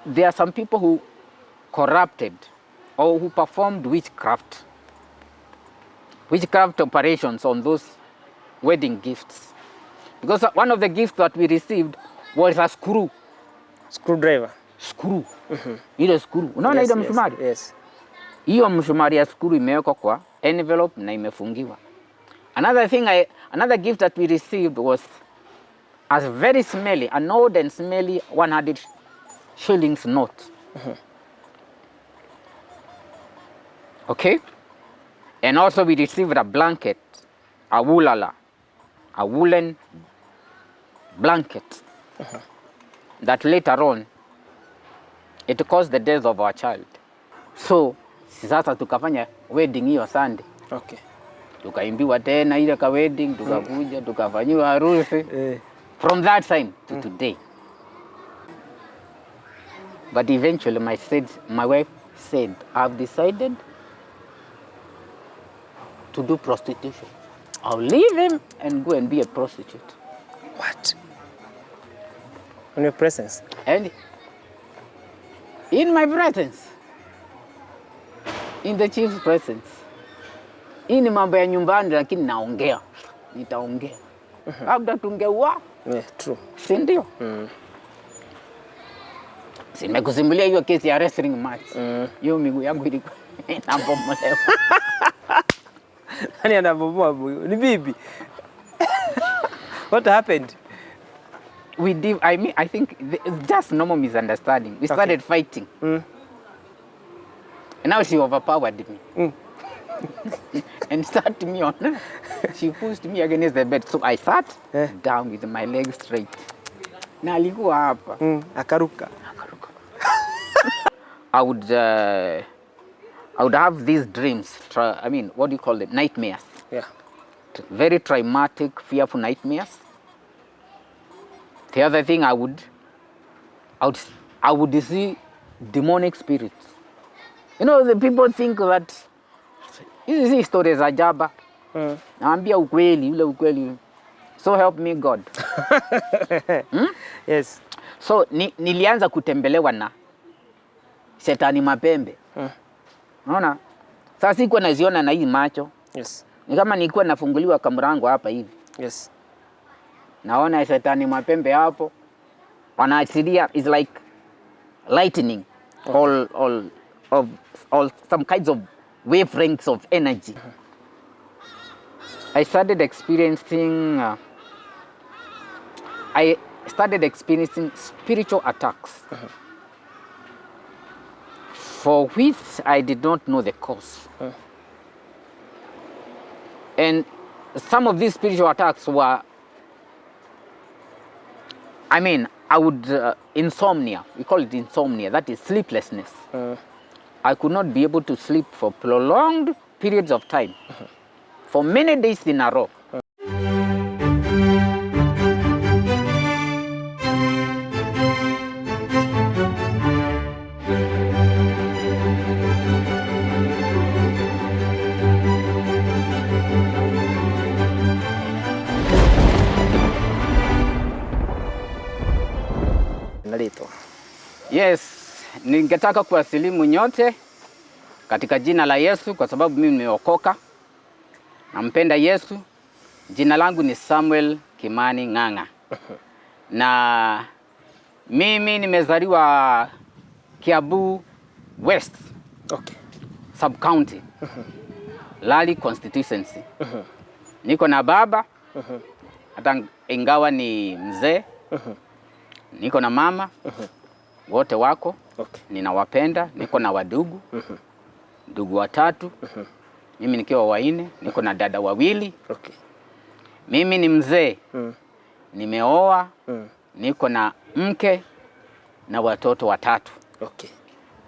there are some people who corrupted or who performed witchcraft operations on those wedding gifts. Because one of the gifts that we received was a screwdriver. Screw. Ile screw. Unaona ile msumari? Yes. Hiyo msumari ya screw imewekwa kwa envelope na imefungiwa. Another gift that we received was a very smelly, an old and smelly 100 shillings note. Okay? And also we received a blanket, a woolen blanket that later on it caused the death of our child. So sasa tukafanya wedding hiyo Sunday. Okay. Tukaimbiwa tena ile ka wedding, tukakuja tukafanyiwa harusi. From that time to today. But eventually my wife said, I've decided to do prostitution. I'll leave him and go and be a prostitute. What? In your presence? And in my presence. In the chief's presence. Hii ni mambo ya nyumbani lakini naongea. Nitaongea. Labda tungeua. Yeah, true. Si ndio? Simekusimulia hiyo kesi ya wrestling match. Hiyo miguu yangu ilikuwa inabomolewa. Nani anabomoa mguu? Ni bibi. What happened? I think it's just normal misunderstanding. We started fighting. And now she overpowered me. And sat me on. She pushed me against the bed. So I sat down with my legs straight. Na alikuwa hapa. Akaruka. I would have these dreams. What do you call them? Nightmares. Yeah. Very traumatic, fearful nightmares. The other thing I would see demonic spirits. You know, the people think that hizi stories za jaba. Naambia ukweli, ule ukweli. So help me God. Yes. So nilianza kutembelewa na shetani mapembe. Unaona? Sasa sikuwa naziona na hii macho. Yes. Ni kama nilikuwa nafunguliwa kamrango hapa hivi. Yes. Naona shetani mapembe hapo. Wanaachilia is like lightning. All some kinds of wavelengths of energy. I started experiencing spiritual attacks. For which I did not know the cause. And some of these spiritual attacks were, insomnia. We call it insomnia. That is sleeplessness. I could not be able to sleep for prolonged periods of time. For many days in a row. Yes, ningetaka kuwasilimu nyote katika jina la Yesu kwa sababu mimi nimeokoka. Nampenda Yesu. Jina langu ni Samuel Kimani Ng'ang'a. Na mimi nimezaliwa Kiambu West. Okay. Sub county. Lali constituency. Niko na baba. Hata ingawa ni mzee. Niko na mama. Wote wako. Okay. Ninawapenda. Niko na wadugu. Ndugu watatu. Mimi nikiwa wanne. Niko na dada wawili. Okay. Mimi ni mzee. Nimeoa. Niko na mke na watoto watatu. Okay.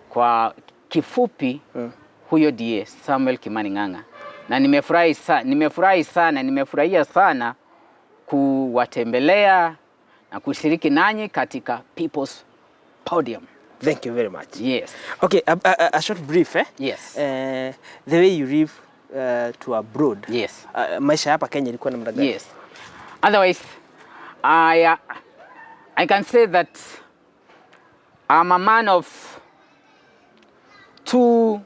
Kwa kifupi, huyo ndiye Samuel Kimani Ng'ang'a. Na nimefurahia sana kuwatembelea na kushiriki nanyi katika People's Podium. Thank you very much. Yes. Okay, a short brief, eh? Yes. The way you live to abroad. Yes. Maisha hapa Kenya ilikuwa namna gani? Yes. Otherwise, I can say that I'm a man of two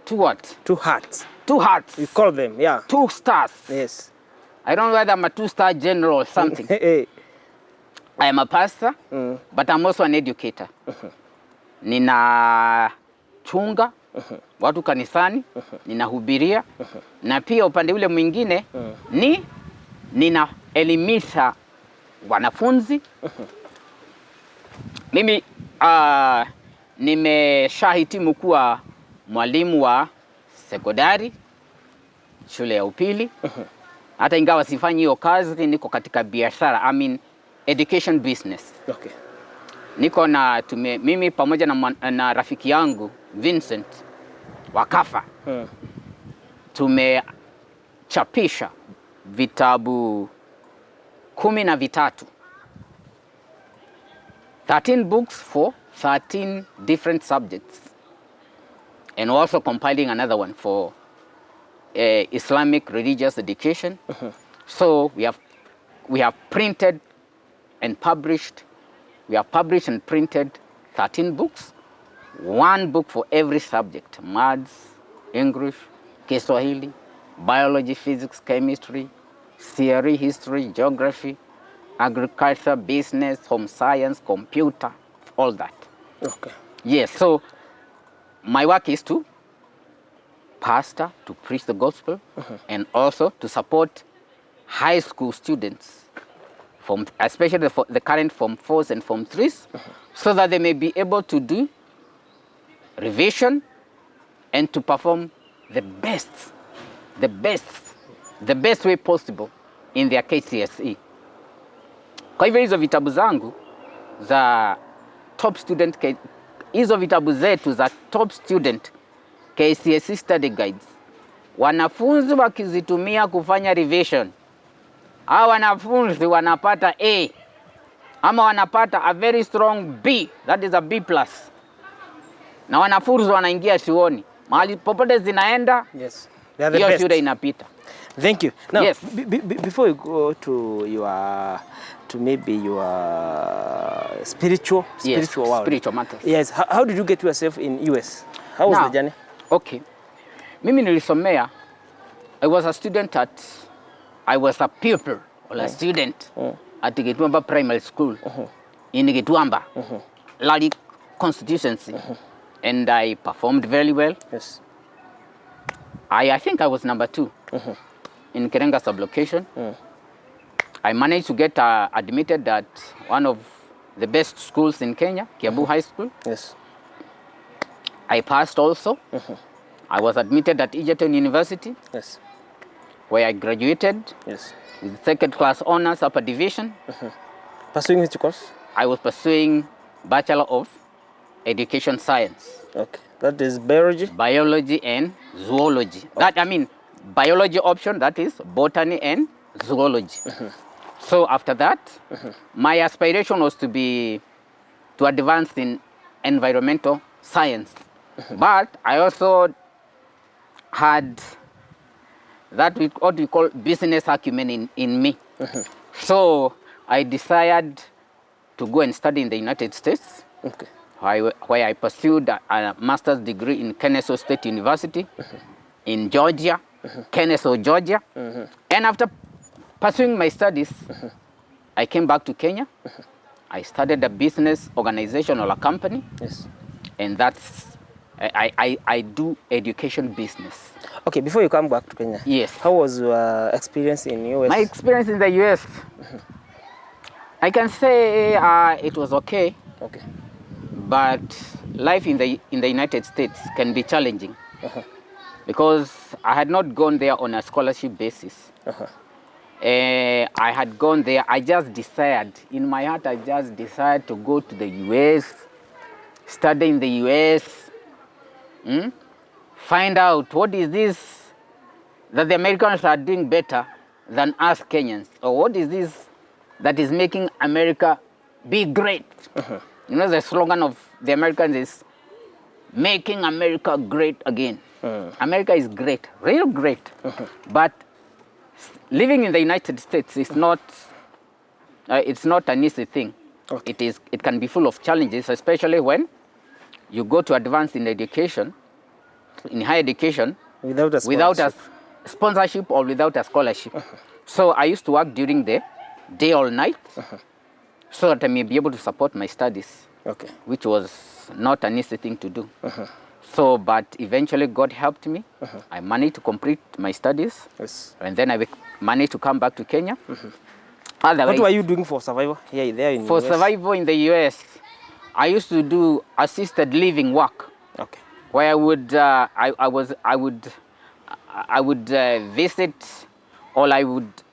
what? Two hearts. Two hearts. We call them, yeah. Two stars. Yes. I don't know whether I'm a two-star general or something. Hey. I am a pastor, but I'm also an educator. Nina chunga watu kanisani, ninahubiria, na pia upande ule mwingine ninaelimisha wanafunzi. Mimi nimeshahitimu kuwa mwalimu wa sekondari, shule ya upili. Hata ingawa sifanyi hiyo kazi, niko katika biashara, I mean education business. Okay. Niko na mimi pamoja na rafiki yangu Vincent Wakafa. Tumechapisha vitabu 13. 13 books for 13 different subjects. And also compiling another one for Islamic religious education. So we have printed and published. We have published and printed 13 books, 1 book for every subject: maths, English, Kiswahili, biology, physics, chemistry, theory, history, geography, agriculture, business, home science, computer, all that. Okay. Yes, so my work is to pastor, to preach the gospel, and also to support high school students, especially the current Form 4s and Form 3s, so that they may be able to do revision and to perform the best way possible in their KCSE. Kwa hivyo hizo vitabu zangu za top student, hizo vitabu zetu za top student KCSE study guides, wanafunzi wakizitumia kufanya revision, hao wanafunzi wanapata A ama wanapata a very strong B, that is a B+. Na wanafunzi wanaingia chuoni. Mahali popote zinaenda, yes, hiyo shule inapita. Thank you. Now, yes. Before you go to maybe your spiritual world. Spiritual matters. Yes. How did you get yourself in US? How was the journey? Okay. Mimi nilisomea, I was a pupil or a student at Gituamba Primary School in Gituamba, Lali constituency. And I performed very well. Yes. I think I was number 2 in Kerenga sublocation. I managed to get admitted at one of the best schools in Kenya, Kiambu High School. Yes. I passed also. I was admitted at Egerton University. Yes. Where I graduated. Yes. With second class honors, upper division. Pursuing which course? I was pursuing Bachelor of Education Science. Okay. That is biology? Biology and zoology. Okay. That, I mean, biology option, that is botany and zoology. So after that, my aspiration was to advance in environmental science. But I also had what we call business acumen in me. So I decided to go and study in the United States. Okay. Where I pursued a master's degree in Kennesaw State University in Georgia, Kennesaw, Georgia. And after pursuing my studies, I came back to Kenya. I started a business organization or a company. Yes. And that's, I do education business. Okay, before you come back to Kenya, yes. How was your experience in US? My experience in the US, I can say it was okay. Okay. But life in the United States can be challenging because I had not gone there on a scholarship basis. I had gone there, I just decided, in my heart, I just decided to go to the US, study in the US, find out what is this that the Americans are doing better than us Kenyans, or what is this that is making America be great. You know, the slogan of the Americans is making America great again. America is great, real great. But living in the United States is not, it's not an easy thing. Okay. It can be full of challenges, especially when you go to advance in education, in higher education, without a sponsorship or without a scholarship. So I used to work during the day or night so that I may be able to support my studies, which was not an easy thing to do. So, but eventually God helped me. I managed to complete my studies. Yes. And then I managed to come back to Kenya. What were you doing for survival here there in For the US? survival in the US, I used to do assisted living work. Okay. Where I would visit, or I would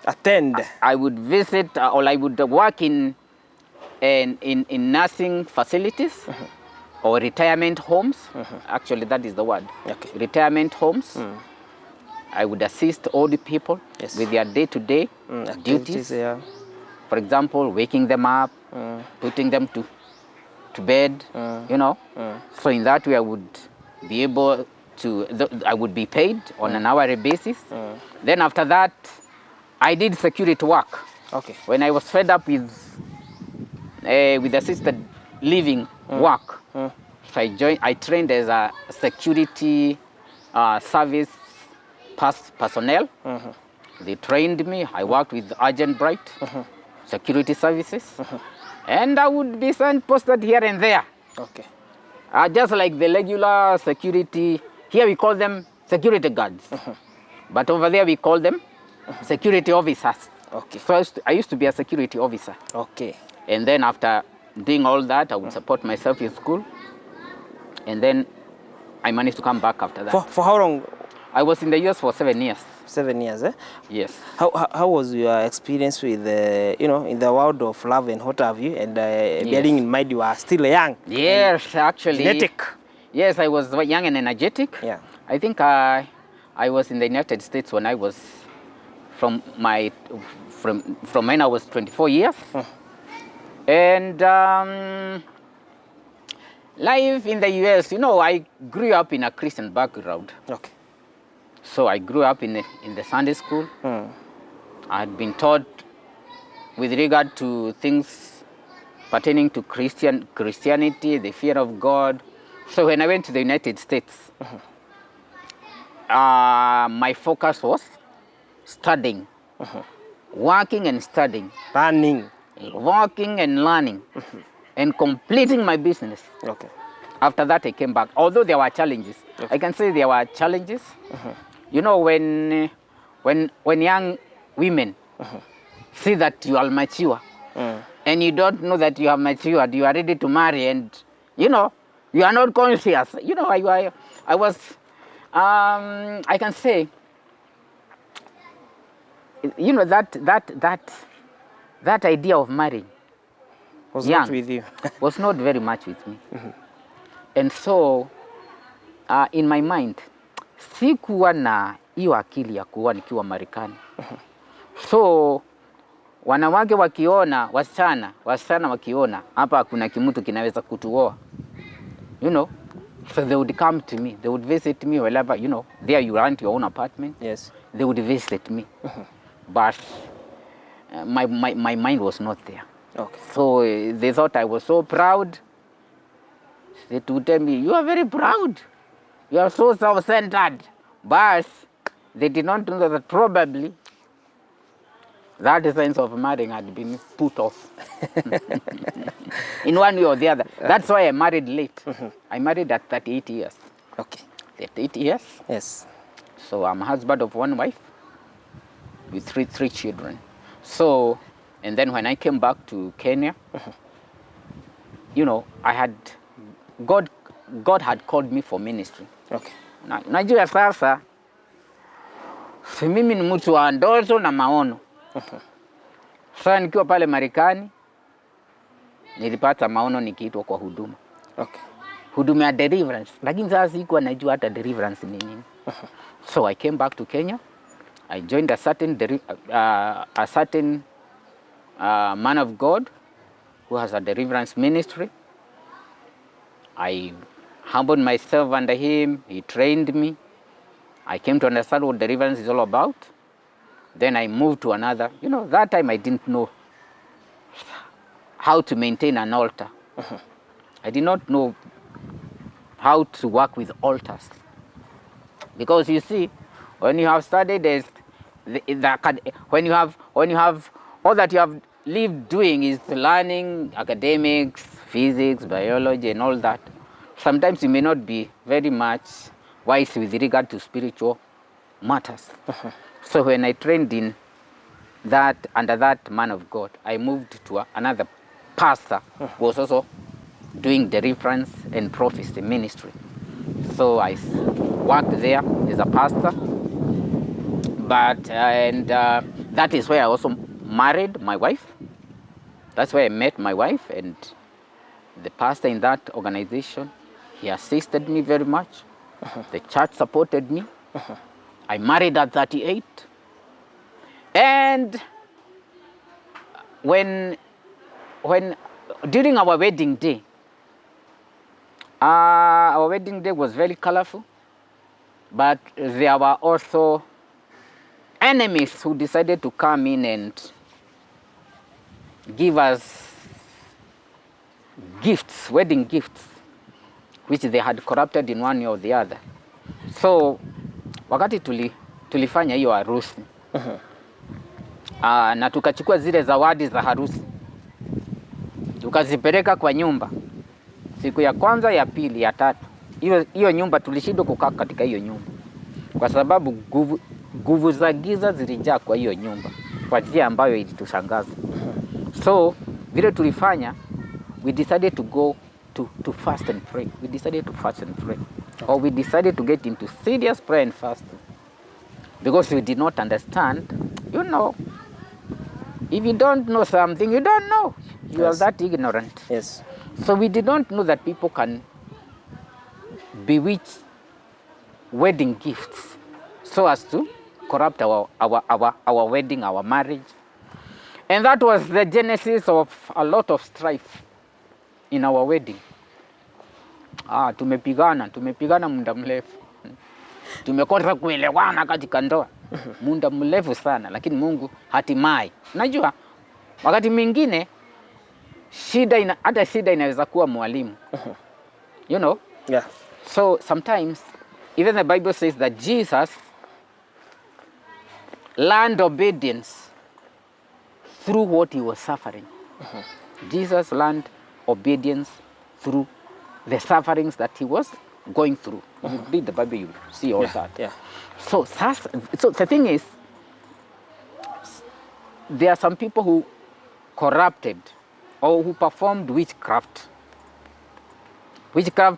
attend. I would visit, or I would work in nursing facilities or retirement homes. Actually, that is the word. Okay. Retirement homes. I would assist old people with their day-to-day duties. Yeah. For example, waking them up, putting them to bed, you know. So in that way, I would be able to, I would be paid on an hourly basis. Then after that, I did security work. Okay. When I was fed up with assisted living work, so I trained as a security service personnel. They trained me. I worked with Urgent Bright Security Services. And I would be posted here and there. Okay. Just like the regular security. Here we call them security guards. But over there we call them security officers. Okay. So I used to be a security officer. Okay. And then after doing all that, I would support myself in school. And then I managed to come back after that. For how long? I was in the US for 7 years. 7 years, eh? Yes. How was your experience with, in the world of love and what have you? And bearing in mind you are still young. Yes, actually. Genetic. Yes, I was young and energetic. Yeah. I think I was in the United States when I was from when I was 24 years. And life in the US, I grew up in a Christian background. Okay. So I grew up in the Sunday school. I had been taught with regard to things pertaining to Christianity, the fear of God. So when I went to the United States, my focus was studying, working and studying, working and learning, and completing my business. Okay. After that, I came back. Although there were challenges, I can say there were challenges. When young women see that you are mature and you don't know that you are matured, you are ready to marry, and you are not conscious. I was, I can say, that idea of marrying was not with you. was not very much with me. And so, in my mind, sikuwa na hiyo akili ya kuoa nikiwa Marekani. So, wanawake wakiona, wasichana wakiona, hapa kuna kimutu kinaweza kutuoa. So they would come to me, they would visit me wherever, there you rent your own apartment. Yes. They would visit me. But my mind was not there. Okay. So they thought I was so proud. They would tell me, you are very proud. You are so self-centered. But they did not know that probably that sense of marrying had been put off in one way or the other. That's why I married late. I married at 38 years. Okay. 38 years. Yes. So I'm a husband of one wife with three children. So, and then when I came back to Kenya, I had, God had called me for ministry. Okay. Najua sasa, si mimi ni mtu wa ndoto na maono. Sasa nikiwa pale Marekani, nilipata maono nikiitwa kwa huduma. Okay. Huduma ya deliverance. Lakini sasa sikuwa najua hata deliverance ni nini. So I came back to Kenya. I joined a certain man of God who has a deliverance ministry. I humbled myself under him. He trained me. I came to understand what deliverance is all about. Then I moved to another. That time I didn't know. how to maintain an altar. I did not know how to work with altars. Because you see, when you have studied this, when you have all that you have lived doing is learning academics, physics, biology, and all that, sometimes you may not be very much wise with regard to spiritual matters. So when I trained in that, under that man of God, I moved to another pastor who was also doing deliverance and prophecy ministry. So I worked there as a pastor, but that is where I also married my wife. That's where I met my wife, and the pastor in that organization, he assisted me very much. The church supported me. I married at 38. And when during our wedding day was very colorful, but there were also enemies who decided to come in and give us gifts, wedding gifts, which they had corrupted in one way or the other. So wakati tulifanya hiyo harusi, na tukachukua zile zawadi za harusi tukazipeleka kwa nyumba. Siku ya kwanza, ya pili, ya tatu, hiyo nyumba tulishindwa kukaa katika hiyo nyumba kwa sababu nguvu za giza zilijaa kwa hiyo nyumba kwa njia ambayo ilitushangaza. So vile tulifanya, we decided to go to fast and pray. We decided to fast and pray. Or we decided to get into serious prayer and fasting. Because we did not understand, you know, if you don't know something, you don't know. You are that ignorant. Yes. So we did not know that people can bewitch wedding gifts so as to corrupt our wedding, our marriage. And that was the genesis of a lot of strife in our wedding. Tumepigana muda mrefu. Tumekosa kuelewana katika ndoa muda mrefu sana, lakini Mungu hatimaye. Unajua wakati mwingine hata shida inaweza kuwa mwalimu. You know? Yeah. So sometimes even the Bible says that Jesus learned obedience through what he was suffering. Jesus learned obedience through the sufferings that he was going through. If you read the Bible, you see all that. Yeah. So the thing is, there are some people who corrupted or who performed witchcraft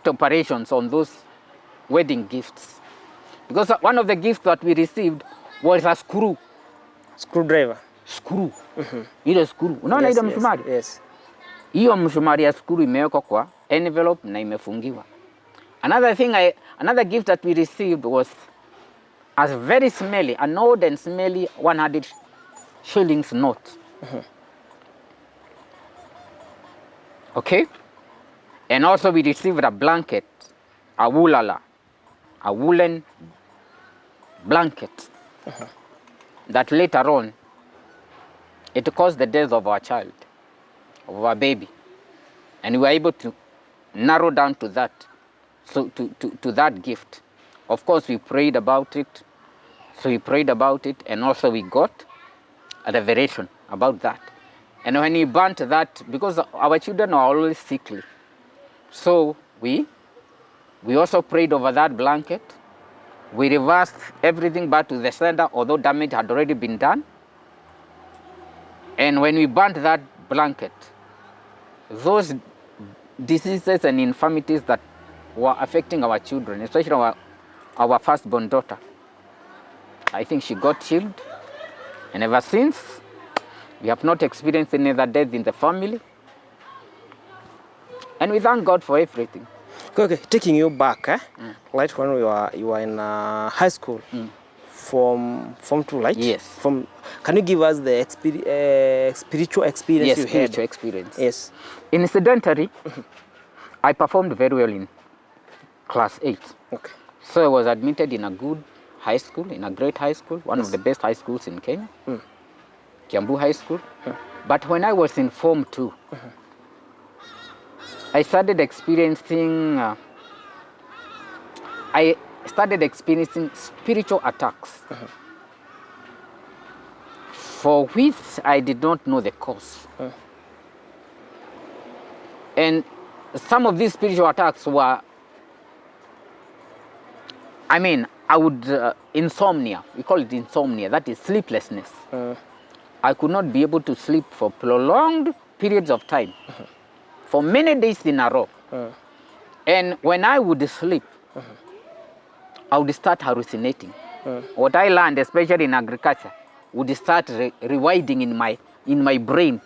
operations on those wedding gifts. Because one of the gifts that we received was a Screwdriver. Screw. Ile screw. Unaona ile msumari? Yes. Hiyo msumari ya screw imewekwa kwa envelope na imefungiwa. Another gift that we received was a very smelly, an old and smelly 100 shillings note. Okay? And also we received a blanket, a woolen blanket that later on, it caused the death of our child, of our baby. And we were able to narrow down to that, so to that gift. Of course, we prayed about it. So we prayed about it, and also we got a revelation about that. And when we burnt that, because our children are always sickly, so we also prayed over that blanket. We reversed everything back to the sender, although damage had already been done. And when we burnt that blanket, those diseases and infirmities that were affecting our children, especially our firstborn daughter, I think she got healed. And ever since, we have not experienced any other death in the family. And we thank God for everything. Okay, taking you back, right when you were in high school, Form 2, right? Yes. Can you give us the spiritual experience you had? Yes, spiritual experience. Yes. Incidentally, I performed very well in class 8. Okay. So I was admitted in a good high school, in a great high school, one of the best high schools in Kenya, Kiambu High School. But when I was in Form 2, I started experiencing spiritual attacks, for which I did not know the cause. And some of these spiritual attacks were, insomnia. We call it insomnia. That is sleeplessness. I could not be able to sleep for prolonged periods of time, for many days in a row. And when I would sleep, I would start hallucinating. What I learned, especially in agriculture, would start rewinding in my brain.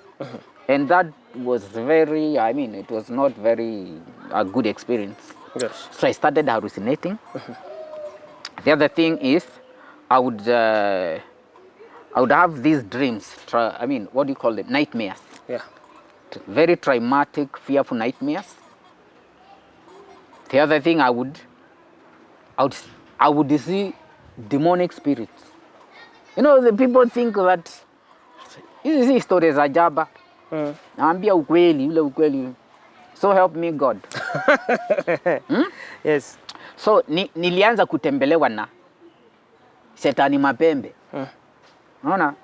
And that was it was not very a good experience. Yes. So I started hallucinating. The other thing is, I would have these dreams. What do you call it? Nightmares. Yeah. Very traumatic, fearful nightmares. The other thing, I would see demonic spirits. The people think that hizi stories za jaba. Naambia ukweli, ule ukweli. So help me God. Yes. So nilianza kutembelewa na shetani mapembe. Unaona?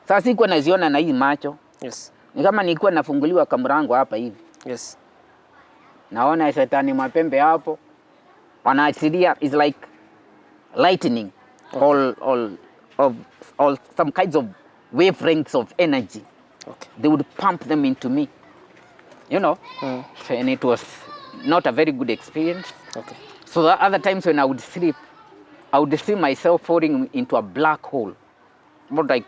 Sasa sikuwa naziona na hii macho. Yes. Ni kama nilikuwa nafunguliwa kamrango hapa hivi. Yes. Naona shetani mapembe hapo. Wanaachilia is like lightning. Okay. All some kinds of wavelengths of energy. Okay. They would pump them into me. And it was not a very good experience. Okay. So the other times when I would sleep, I would see myself falling into a black hole, what I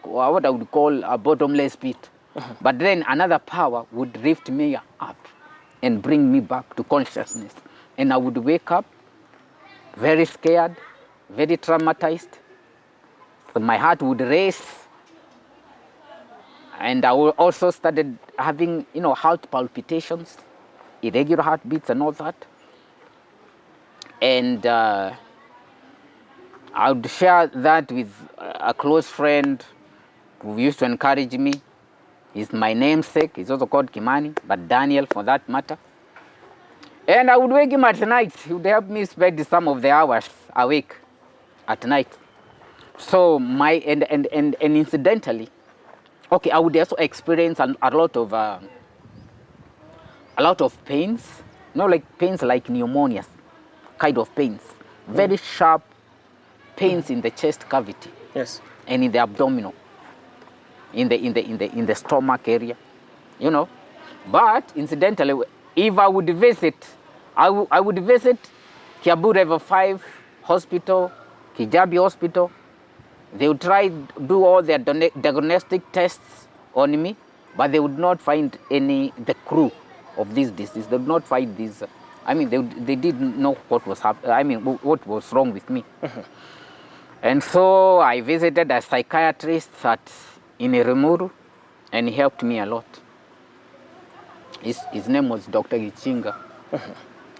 would call a bottomless pit. But then another power would lift me up and bring me back to consciousness. And I would wake up very scared, very traumatized. So my heart would race. And I also started having, heart palpitations, irregular heartbeats and all that. And I would share that with a close friend who used to encourage me. He's my namesake. He's also called Kimani, but Daniel for that matter. And I would wake him at night. He would help me spend some of the hours awake at night. So and incidentally, I would also experience a lot of pains. Like pains like pneumonias, kind of pains. Very sharp pains in the chest cavity. Yes. And in the abdominal, in the stomach area, But incidentally, if I would visit, I would visit Kiabu Level 5 Hospital, Kijabi Hospital. They would try to do all their diagnostic tests on me, but they would not find the crew of this disease. They would not find this. They didn't know what was what was wrong with me. And so I visited a psychiatrist in Rimuru, and he helped me a lot. His name was Dr. Gichinga.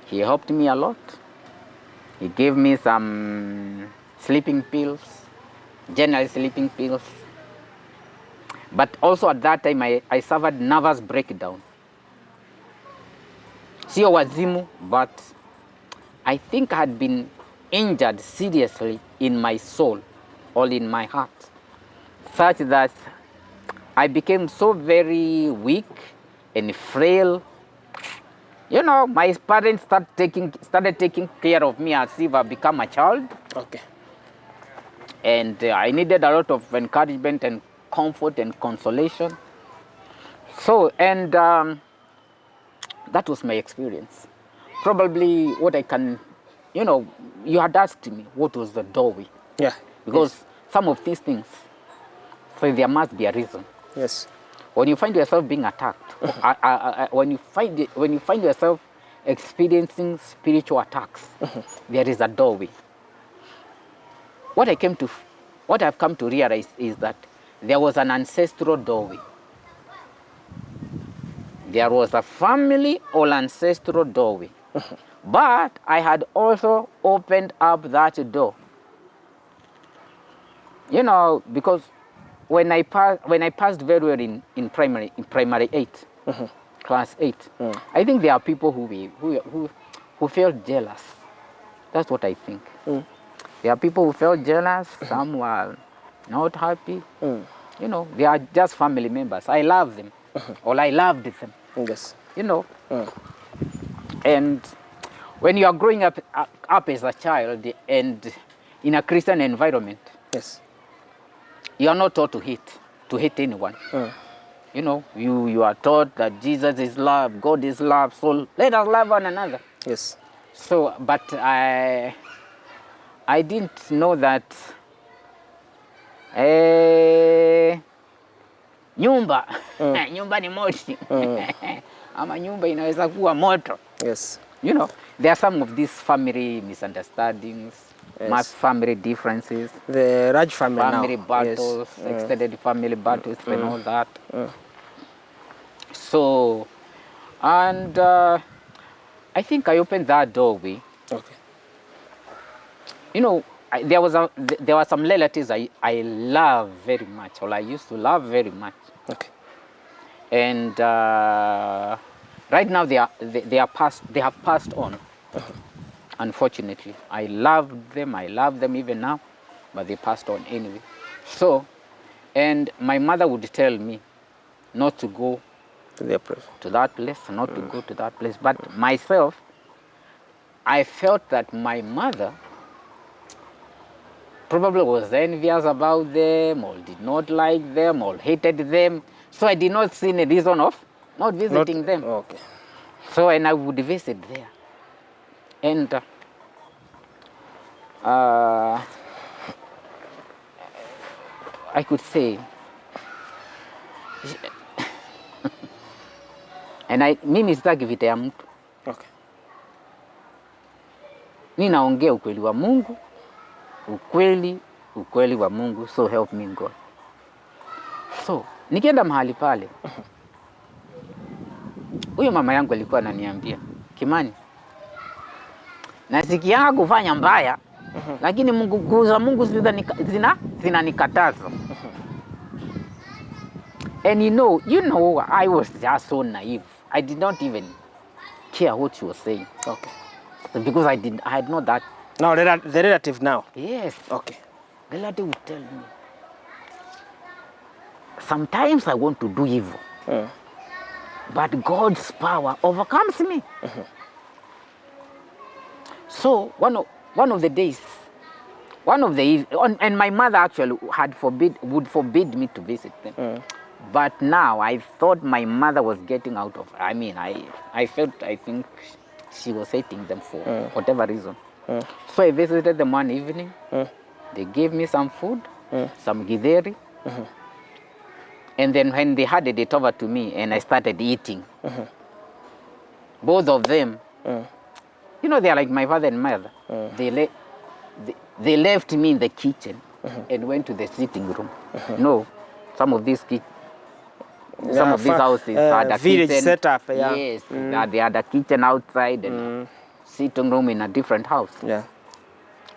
He helped me a lot. He gave me some sleeping pills, general sleeping pills. But also at that time, I suffered nervous breakdown. Sio wazimu, but I think I had been injured seriously in my soul or in my heart, such that I became so very weak and frail. My parents started taking care of me as if I become a child. Okay. And I needed a lot of encouragement and comfort and consolation. So, and that was my experience. Probably what I can, you had asked me what was the doorway. Yeah. Because some of these things, so there must be a reason. Yes. When you find yourself being attacked, when you find yourself experiencing spiritual attacks, there is a doorway. What I've come to realize is that there was an ancestral doorway. There was a family or ancestral doorway. But I had also opened up that door. Because when I passed very well in primary 8, class 8, I think there are people who felt jealous. That's what I think. There are people who felt jealous. Some were not happy. You know, they are just family members. I love them, or I loved them. Yes. You know, and when you are growing up as a child and in a Christian environment, yes, you are not taught to hate anyone. You know, you are taught that Jesus is love, God is love, so let us love one another. Yes. So, but I didn't know that nyumba nyumba ni moshi ama nyumba inaweza kuwa moto. Yes. You know, there are some of these family misunderstandings, mass family differences, the Raj family now. battles, Yes. extended family battles and all that. So, and I think I opened that doorway. Okay. You know, there were some relatives I love very much, or I used to love very much. Okay. And right now they have passed on. Unfortunately, I love them even now, but they passed on anyway. So, and my mother would tell me not to go To their place. to that place, not to go to that place. But myself, I felt that my mother probably was envious about them, or did not like them, or hated them. So I did not see any reason of not visiting them. Okay. So, and I would visit there. And I could say, and mimi sitaki vita ya mtu. Okay. Mimi naongea ukweli wa Mungu, ukweli wa Mungu, so help me God. So, nikienda mahali pale, huyo mama yangu alikuwa ananiambia, Kimani, nasikia kufanya mbaya, lakini nguvu za Mungu zinanikataza. And you know, I was just so naive. I did not even care what she was saying. Okay. Because I had not that. Now the relative now. Yes. Okay. The relative would tell me, sometimes I want to do evil, but God's power overcomes me. So one of the days, and my mother actually would forbid me to visit them. But now I thought my mother was getting out of. I mean, I think she was hating them for whatever reason. So I visited them one evening. They gave me some food, some githeri. And then when they handed it over to me and I started eating, both of them, you know, they're like my father and mother. They left me in the kitchen and went to the sitting room. No, some of these houses had a village kitchen. setup. Yeah. Yes, they had a kitchen outside and a sitting room in a different house. Yeah.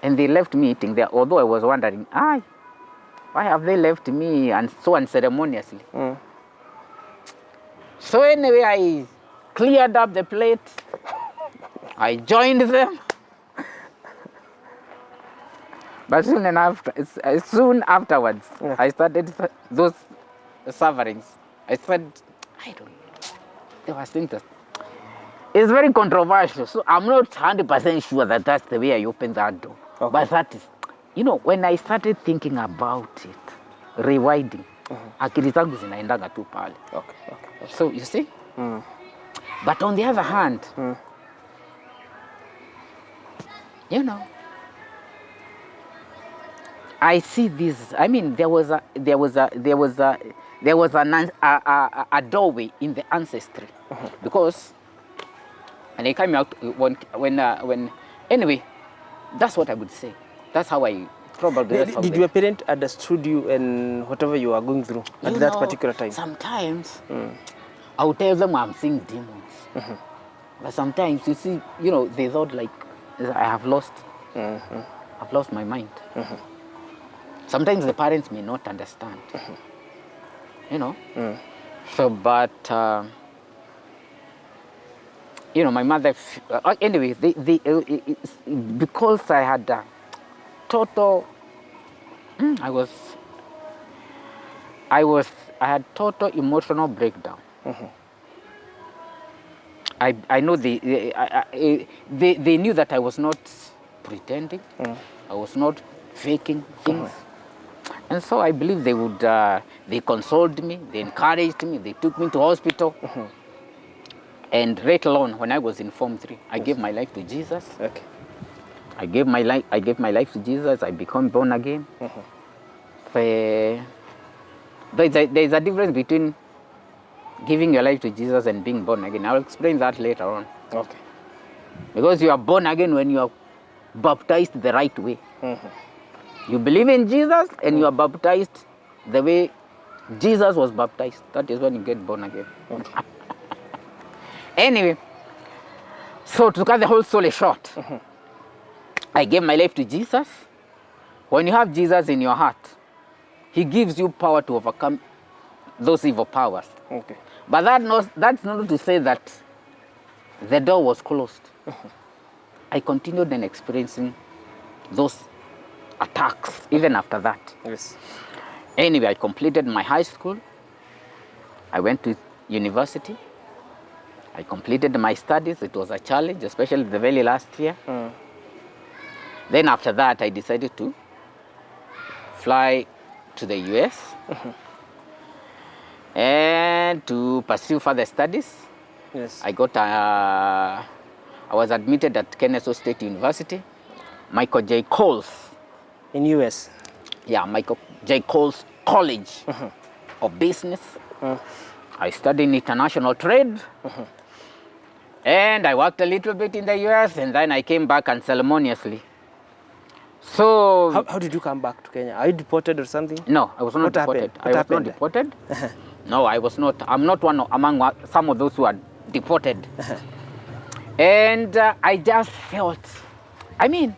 And they left me eating there, although I was wondering, why have they left me and so unceremoniously? So anyway, I cleared up the plate. I joined them. But soon afterwards, I started those sufferings. I said, I don't know. There was things that it's very controversial. So I'm not 100% sure that that's the way I opened that door. Okay. But that is, you know, when I started thinking about it, rewinding, akili zangu zinaendanga tu pale. Okay. So you see? But on the other hand, you know, I see this. I mean, there was a doorway in the ancestry, because, and I came out when anyway, that's what I would say. That's how I probably. Did your parent understood you and whatever you are going through at that particular time? Sometimes I would tell them I'm seeing demons, but sometimes you see, you know, they thought like I have lost. I've lost my mind. Sometimes the parents may not understand, you know. So, but you know, my mother. Anyway, because I had a total. I had total emotional breakdown. I know they knew that I was not pretending. I was not faking things. And so I believe they would, they consoled me, they encouraged me, they took me to hospital. And right alone, when I was in Form 3, I gave my life to Jesus. Okay. I gave my life to Jesus. I became born again. There's a difference between giving your life to Jesus and being born again. I'll explain that later on. Okay. Because you are born again when you are baptized the right way. You believe in Jesus and you are baptized the way Jesus was baptized. That is when you get born again. Okay. Anyway, so to cut the whole story short, I gave my life to Jesus. When you have Jesus in your heart, he gives you power to overcome those evil powers. Okay. But that's not to say that the door was closed. I continued in experiencing those attacks even after that. Yes. Anyway, I completed my high school. I went to university. I completed my studies. It was a challenge, especially the very last year. Then after that, I decided to fly to the US and to pursue further studies. Yes. I was admitted at Kennesaw State University, Michael J. Coles. In US? Yeah, Michael J. Coles College of Business. I studied international trade. And I worked a little bit in the US, and then I came back unceremoniously. So... How did you come back to Kenya? Are you deported or something? No, I was not deported. I was not deported. No, I was not. I'm not among some of those who are deported. And I just felt, I mean,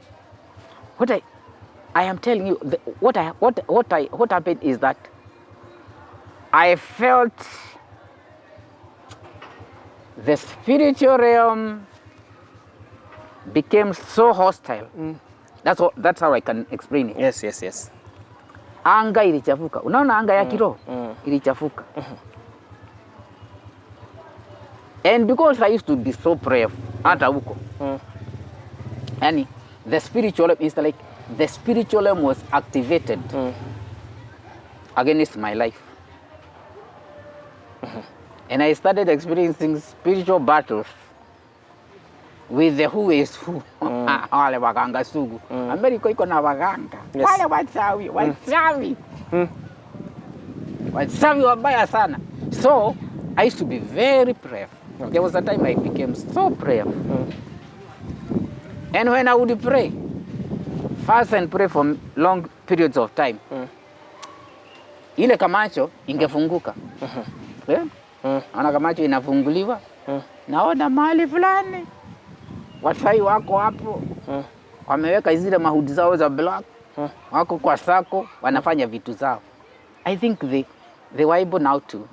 what I am telling you, what happened is that I felt the spiritual realm became so hostile. That's how I can explain it. Yes. Anga ilichafuka. Unaona anga ya kiroho ilichafuka. And because I used to be so prayerful, hata huko. Yani the spiritual realm is like the spiritual realm was activated against my life. And I started experiencing spiritual battles with the who is who. Wale waganga sugu. Amerika iko na waganga. Wale wachawi. Wachawi wabaya sana. So, I used to be very prayerful. There was a time I became so prayerful. And when I would pray, fast and pray for long periods of time, ile kamacho ingefunguka. Ana kamacho inafunguliwa. Naona mahali fulani wachawi wako hapo. Wameweka zile mahudi zao za black. Wako kwa sako wanafanya vitu zao. I think they were able now to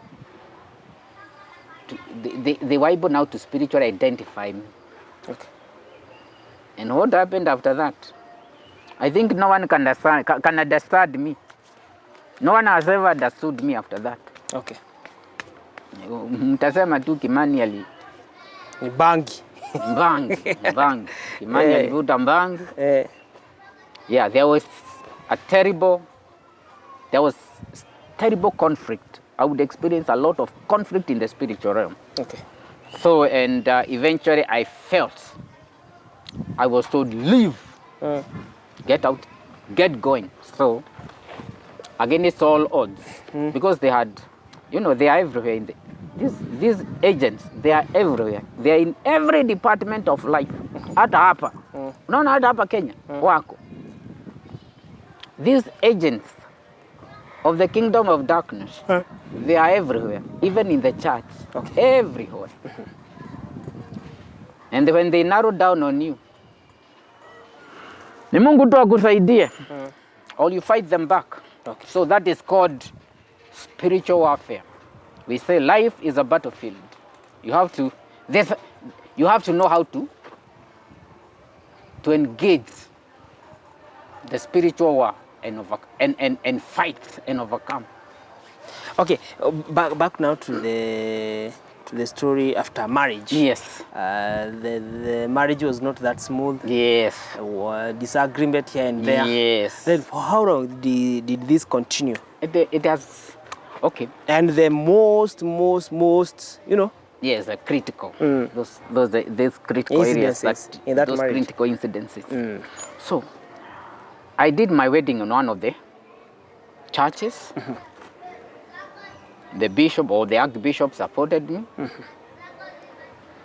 they were able now to spiritually identify me. Okay. And what happened after that? I think no one can understand me. No one has ever understood me after that. Okay. Mtasema tu Kimani ali ni bangi. Bangi. Kimani alivuta bangi. Yeah, there was terrible conflict. I would experience a lot of conflict in the spiritual realm. Okay. So, and eventually I felt I was told, leave, get out, get going. So, against all odds, because they had, they are everywhere. These agents, they are everywhere. They are in every department of life. Hata hapa. Unaona hata hapa Kenya, wako. These agents of the kingdom of darkness, they are everywhere, even in the church, everywhere. And when they narrow down on you, ni Mungu tu akusaidie. or you fight them back. Okay. So that is called spiritual warfare. We say life is a battlefield. You have to know how to engage the spiritual war and fight and overcome. Okay, back now to the story after marriage. Yes. The marriage was not that smooth. Yes. Disagreement here and there. Yes. Then for how long did this continue? It has, okay. And the most, you know. Yes, critical. Those critical areas, in that those marriage. critical incidences. So, I did my wedding in one of the churches. The bishop or the archbishop supported me.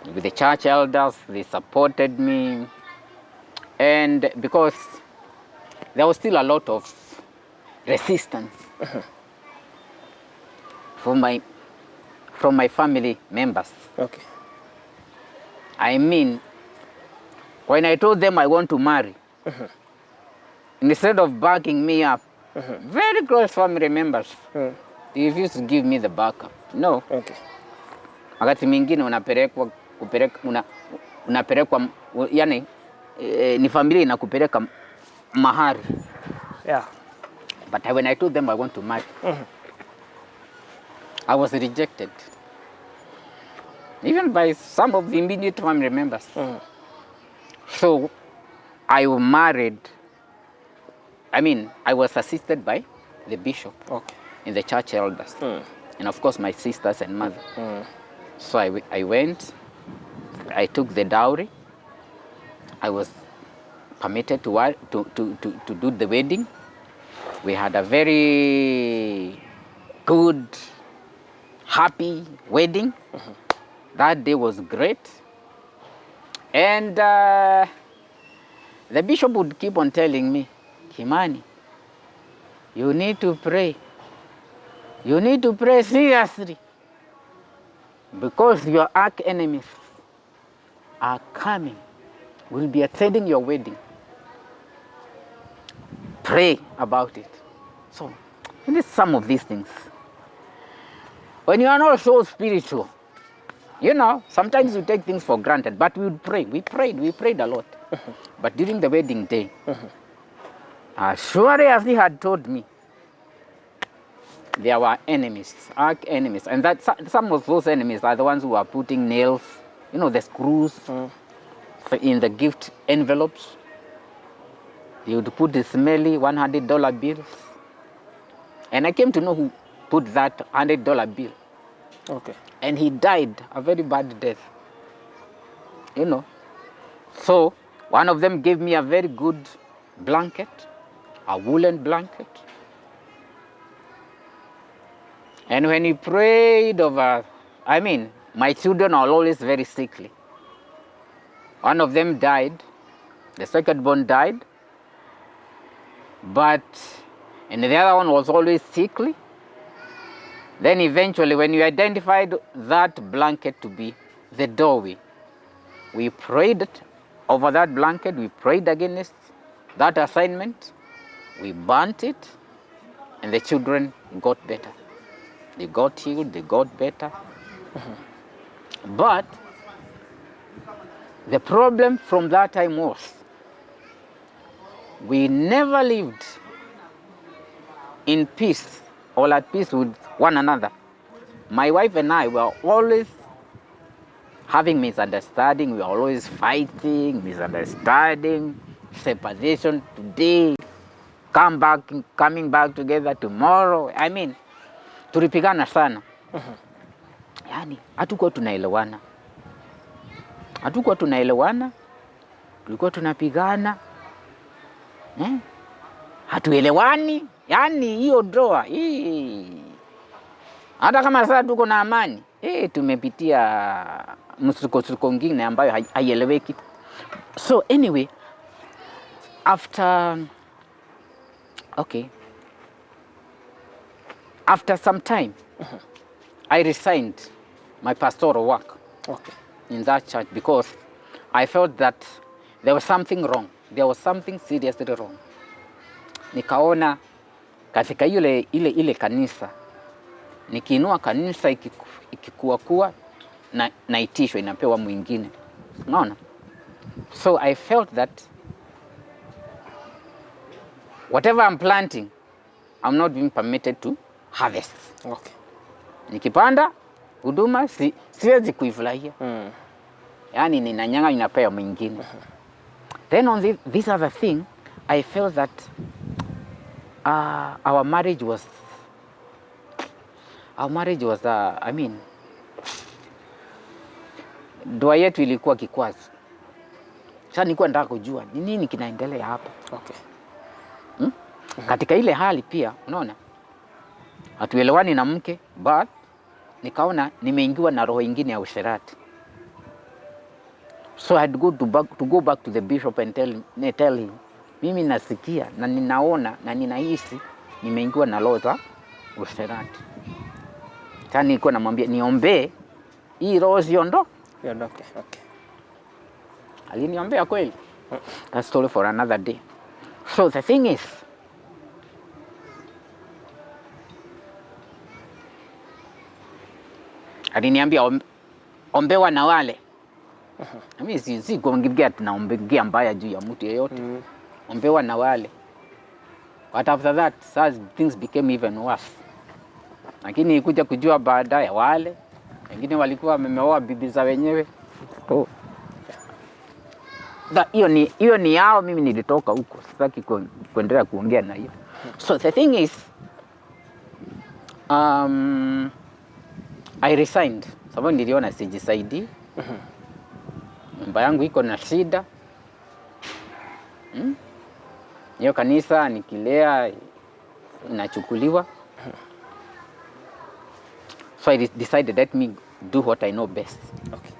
With the church elders, they supported me. And because there was still a lot of resistance from my family members. Okay. I mean, when I told them I want to marry, instead of backing me up, very close family members, they refused to give me the backup. No. Okay. Wakati mwingine unapelekwa yani ni familia inakupeleka mahari. Yeah. But when I told them I want to marry, I was rejected. Even by some of the immediate family members. So I married, I was assisted by the bishop. Okay. And the church elders. And of course my sisters and mother. So I went, I took the dowry. I was permitted to do the wedding. We had a very good, happy wedding. That day was great. And the bishop would keep on telling me, Kimani, you need to pray. You need to pray seriously because your arch enemies are coming, will be attending your wedding. Pray about it. So, you need some of these things. When you are not so spiritual, you know, sometimes you take things for granted, but we would pray. We prayed a lot. But during the wedding day, surely as he had told me, there were enemies, arch enemies, and that some of those enemies are the ones who are putting nails, you know, the screws in the gift envelopes. They would put the smelly $100 bills. And I came to know who put that $100 bill. Okay. And he died a very bad death. You know. So one of them gave me a very good blanket, a woolen blanket. And when he prayed over, my children are always very sickly. One of them died, the second born died, and the other one was always sickly. Then eventually, when we identified that blanket to be the doorway, we prayed over that blanket, we prayed against that assignment, we burnt it, and the children got better. They got healed, they got better. But the problem from that time was we never lived in peace or at peace with one another. My wife and I were always having misunderstanding, we were always fighting, misunderstanding, separation today, coming back together tomorrow. Tulipigana sana. Hatukuwa tunaelewana. Tulikuwa tunapigana. Hatuelewani. Hiyo ndoa. Hata kama sasa tuko na amani, tumepitia msuko ngine ambayo haieleweki. So anyway, after some time, I resigned my pastoral work in that church because I felt that there was something wrong. There was something seriously wrong. nikaona katika ile kanisa, nikiinua kanisa ikikuwa na naitishwa inapewa mwingine. Unaona? So I felt that whatever I'm planting, I'm not being permitted to harvest. Okay. Nikipanda huduma siwezi kuifurahia. Yaani ninanyanga inapewa mwingine. Then on this other thing, I felt that our marriage was I mean, ndoa yetu ilikuwa kikwazo. Sasa nilikuwa nataka kujua ni nini kinaendelea hapa. Okay. Katika ile hali pia, unaona, hatuelewani na mke, but nikaona nimeingiwa na roho ingine ya usherati. So I had to go back to the bishop and tell him, mimi nasikia na ninaona na ninahisi nimeingiwa na roho za usherati. Sasa nilikuwa namwambia niombee hii roho iondoke. Okay. Aliniombea kweli. That's story for another day. So the thing is, aliniambia ombewa na wale. Mimi si kuongea tunaombea mbaya juu ya mtu yeyote. Ombewa na wale. But after that, things became even worse. Lakini kuja kujua baadaye wale wengine walikuwa wameoa bibi za wenyewe. Hiyo ni yao, mimi nilitoka huko. Sitaki kuendelea kuongea na hiyo. So the thing is, I resigned. Sababu niliona sijisaidii. Nyumba yangu iko na shida. Hiyo kanisa nikilea inachukuliwa. So I decided, let me do what I know best. Okay.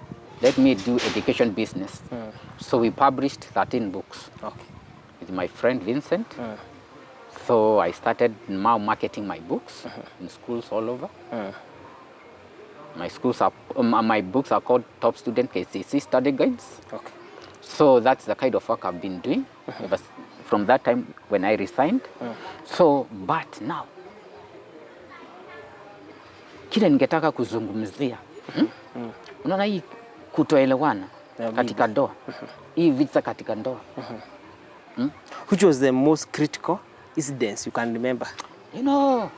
Let me do education business. So we published 13 books. Okay. With my friend Vincent. So I started now marketing my books in schools all over. My books are called Top Student KCC Study Guides. Okay. So that's the kind of work I've been doing from that time when I resigned. So, but now, kile ningetaka kuzungumzia, unaona hii kutoelewana katika ndoa, hii vita katika ndoa. Which was the most critical incidents you can remember? You know,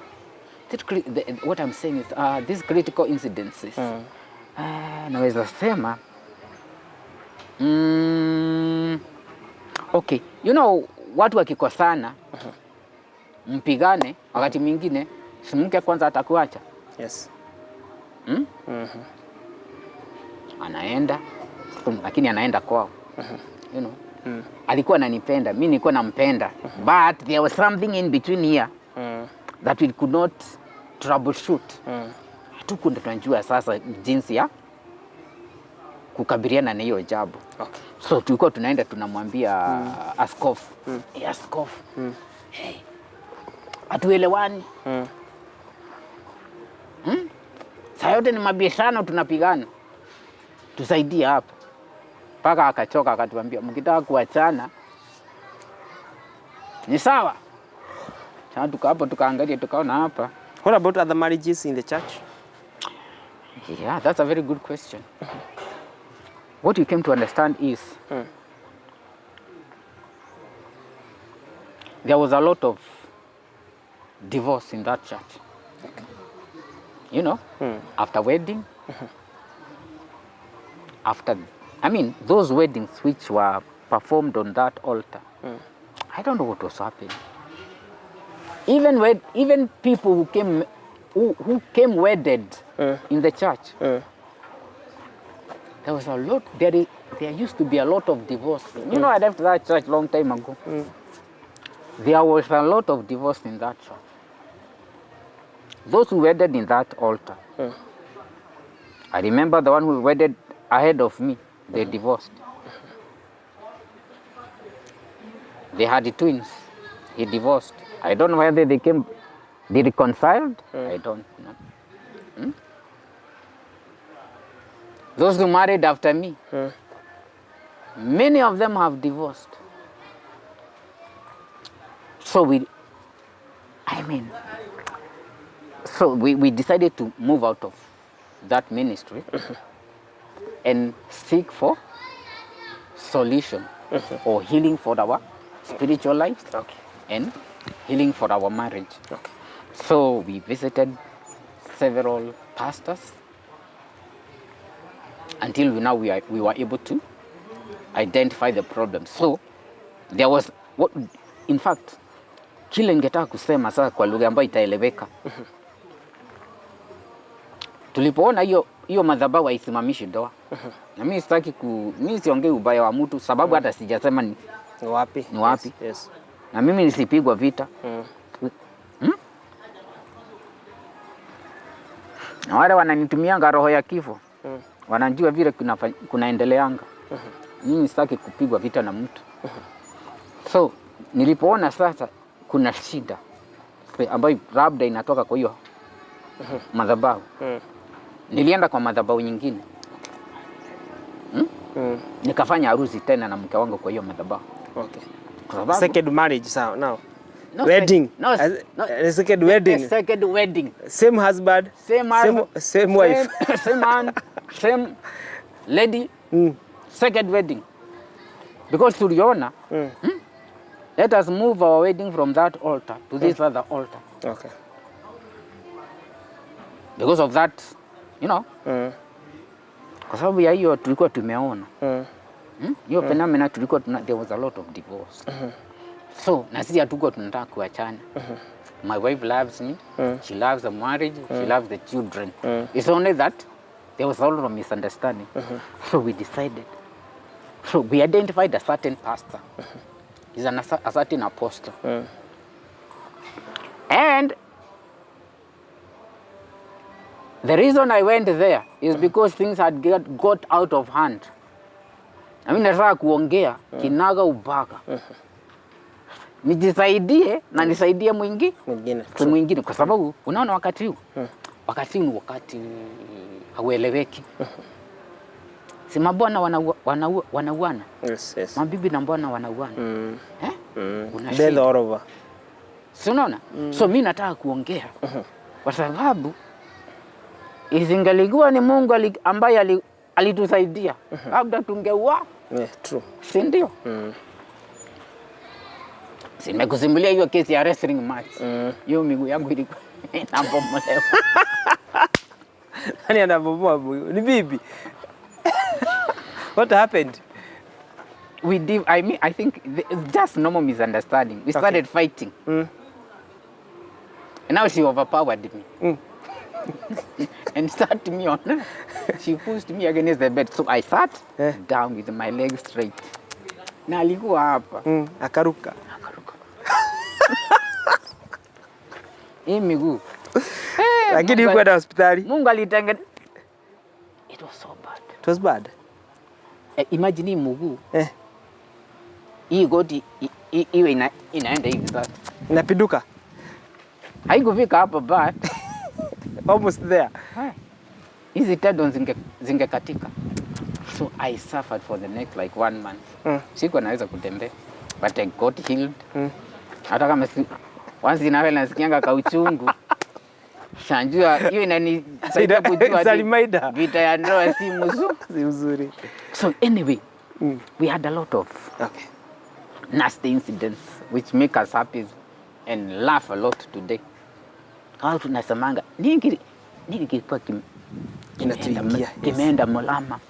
what I'm saying is these critical incidences. Naweza sema okay, you know, watu wakikosana mpigane, wakati mwingine si mke kwanza atakuacha. Yes. Anaenda lakini anaenda kwao. You know. Alikuwa ananipenda, mimi nilikuwa nampenda. But there was something in between here that we could not troubleshoot. Hatukuwa tunajua sasa jinsi ya kukabiliana na hiyo jambo. Okay. So tulikuwa tunaenda tunamwambia askofu. Askofu. Hey. Hatuelewani. Saa yote ni mabishano tunapigana. Tusaidie hapa. Paka akachoka akatuambia mkitaka kuachana ni sawa. Sasa hapo tukaangalia tukaona hapa. What about other marriages in the church? Yeah, that's a very good question. What you came to understand is there was a lot of divorce in that church. Okay. You know, after wedding, those weddings which were performed on that altar, I don't know what was happening. Even people who came wedded in the church, there was a lot. There used to be a lot of divorce. You know, I left that church long time ago. There was a lot of divorce in that church. Those who wedded in that altar, I remember the one who wedded ahead of me, they divorced. They had twins. He divorced. I don't know whether they reconciled. I don't know. Those who married after me, many of them have divorced. So we decided to move out of that ministry and seek for solution or healing for our spiritual lives and healing for our marriage. So we visited several pastors until we were able to identify the problem. So there was in fact, kile ningetaka kusema sasa kwa lugha ambayo itaeleweka. Tulipoona hiyo madhabahu haisimamishi ndoa. Na mimi siongei ubaya wa mtu sababu hata sijasema ni wapi. Yes. Na mimi nisipigwa vita. Na wale wananitumianga roho ya kifo. Wanajua vile kunaendeleanga. Mimi sitaki kupigwa vita na mtu. So nilipoona sasa kuna shida ambayo labda inatoka kwa hiyo madhabahu. Nilienda kwa madhabahu nyingine. Nikafanya harusi tena na mke wangu kwa hiyo madhabahu. Second marriage now. Wedding. Second wedding. Second wedding. Same husband. Same wife. Same man. Same lady. Second wedding. Because tuliona, let us move our wedding from that altar to this other altar. Okay. Because of that, kwa sababu ya hiyo tulikuwa tumeona. Hiyo phenomena tulikuwa there was a lot of divorce. So na sisi hatukuwa tunataka kuachana. My wife loves me. She loves the marriage. She loves the children. It's only that there was a lot of misunderstanding. So we decided. So we identified a certain pastor. He's a certain apostle. And the reason I went there is because things had got out of hand. I mean, nataka kuongea kinaga ubaga. Nijisaidie na nisaidie mwingine kwa sababu unaona wakati huu ni wakati haueleweki. Si mabwana wanauana. Yes. Mabibi na mbwana wanauana. Death all over. Si unaona? So mimi nataka kuongea kwa sababu isingalikuwa ni Mungu ambaye alitusaidia. Labda tungeua. True. Si ndio? Simekusimulia hiyo kesi ya wrestling match. Hiyo miguu yangu ilikuwa inabomolewa. Nani anabomoa miguu? Ni bibi. What happened? I think it's just normal misunderstanding. We started fighting. And now she overpowered me. And sat me on. She pushed me against the bed. So I sat down with my legs straight. Na alikuwa hapa. Akaruka. Hii miguu. Lakini yuko na hospitali. Mungu alitengeneza. It was so bad. It was bad. Imagine hii mguu. Hii goti iwe inaenda hivi sasa. Inapinduka. Haikufika hapa but almost there. Hizi tendons zingekatika. So I suffered for the next like 1 month. Sikuwa naweza kutembea. But I got healed. Hata kama once inawe nasikianga kauchungu. Shanjua hiyo inanisaidia kujua vita ya ndoa si mzuri. So anyway, we had a lot of nasty incidents which make us happy and laugh a lot today. How tunasemanga nini kilikuwa kimeenda mulama.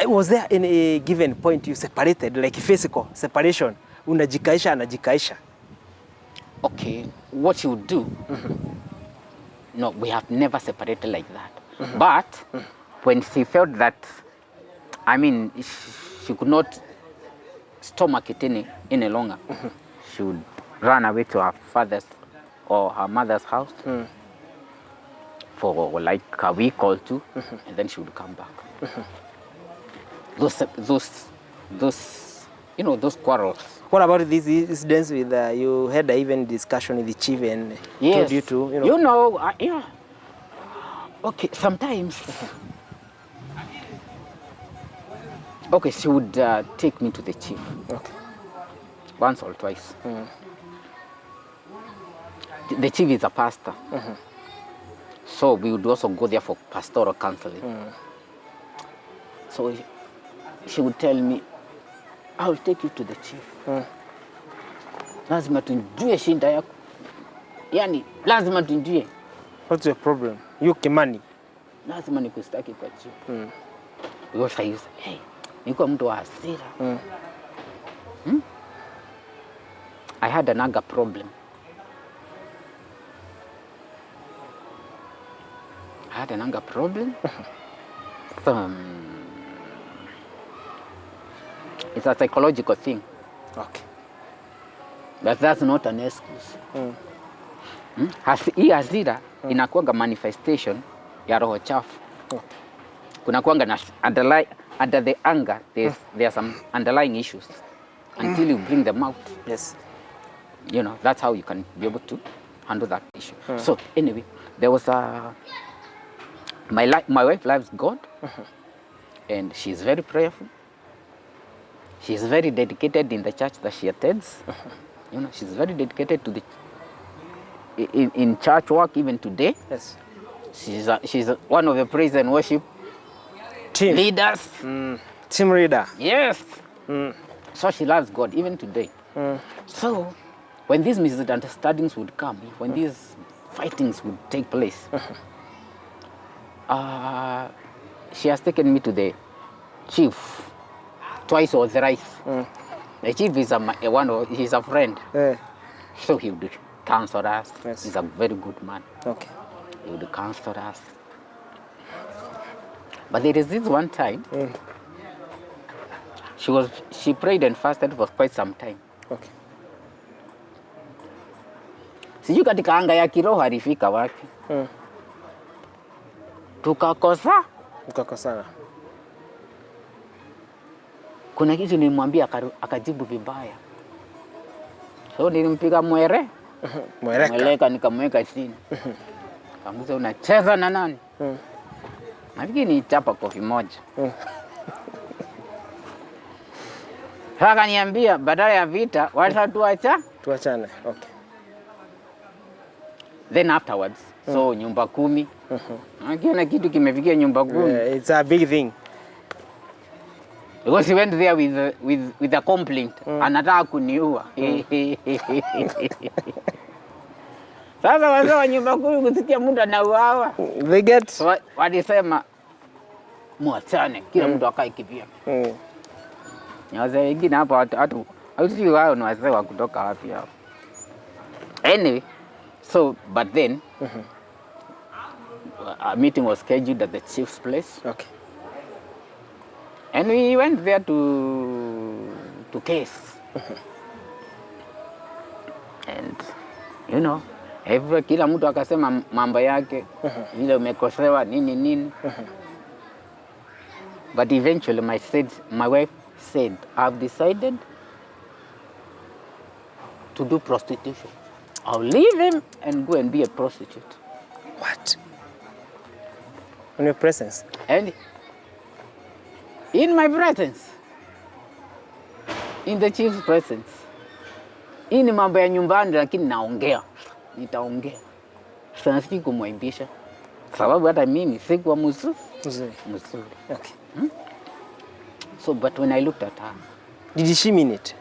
Was there any given point you separated, like physical separation? Unajikaisha anajikaisha. Okay, what you do? No, we have never separated like that. But when she felt that, I mean, she could not stomach it any longer, she would run away to her father's or her mother's house for like a week or two, and then she would come back. Those quarrels. What about these incidents with you had even discussion with the chief and told you to, yeah. Okay, sometimes. Okay, she would take me to the chief. Okay. Once or twice. the chief is a pastor. So we would also go there for pastoral counseling. So she would tell me, I'll take you to the chief. Lazima tujue shinda yako. Yani, lazima tujue. What's your problem? You kimani. Lazima nikustaki kwa chief. Because I used, hey, niko mtu wa hasira. I had an anger problem. So, it's a psychological thing. Okay. But that's not an excuse. Hii hasira inakuanga manifestation ya roho chafu. Kuna kuanga na under the anger, there are some underlying issues until you bring them out. Yes. You know, that's how you can be able to handle that issue. So anyway, there was my wife loves God, and she's very prayerful. She's very dedicated in the church that she attends. You know, she's very dedicated to the in church work even today. Yes. She's one of the praise and worship Team leaders. Team leader. Yes. So she loves God even today. So when these misunderstandings would come, when these fightings would take place, she has taken me to the chief twice or thrice. The chief is he's a friend. So he would counsel us. Yes. He's a very good man. Okay. He would counsel us. But there is this one time, she prayed and fasted for quite some time. Okay. Sijui katika anga ya kiroho alifika wapi. Tukakosana. Kuna kitu nilimwambia akajibu vibaya. So nilimpiga mweleka nikamweka chini. Kamuza unacheza na nani? Nafikiri ni chapa kofi moja. Sasa niambia badala ya vita wacha tuachane. Okay. Then afterwards, so nyumba 10. Akiona kitu kimefikia nyumba 10. It's a big thing. Because he went there with a complaint. Anataka kuniua. Sasa wazee wa nyumba 10 kusikia mtu anauawa. They get walisema muachane, kila mtu akae kivyake. Wazee wengine hapa hatu wao ni wazee wa kutoka wapi hapo. Anyway, so but then a meeting was scheduled at the chief's place. Okay. And we went there to case. And you know, kila mtu akasema mambo yake, vile umekosewa nini. But eventually my wife said, I've decided to do prostitution. I'll leave him and go and be a prostitute. What? In your presence? And in my presence. In the chief's presence. Hii ni mambo ya nyumbani lakini nitaongea. Sana sikumwaibisha. Sababu hata mimi sikuwa mzuri. Okay. So but when I looked at her, did she mean it?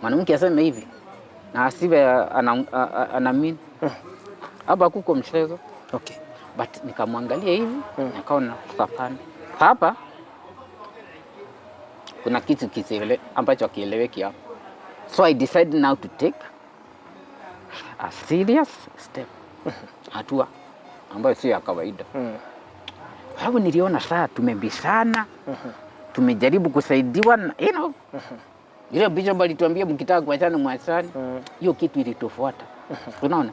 Mwanamke aseme hivi na asiwe anaamini. Hapa kuko mchezo. Okay. But nikamwangalia hivi, nikaona hapana. Hapa kuna kitu ambacho kieleweki hapa. So I decided now to take a serious step. Hatua ambayo sio ya kawaida. Hapo niliona saa tumebishana. Tumejaribu kusaidiwa, you know. Ile bishop alituambia mkitaka kuachana mwachane. Hiyo kitu ilitofuata. Unaona?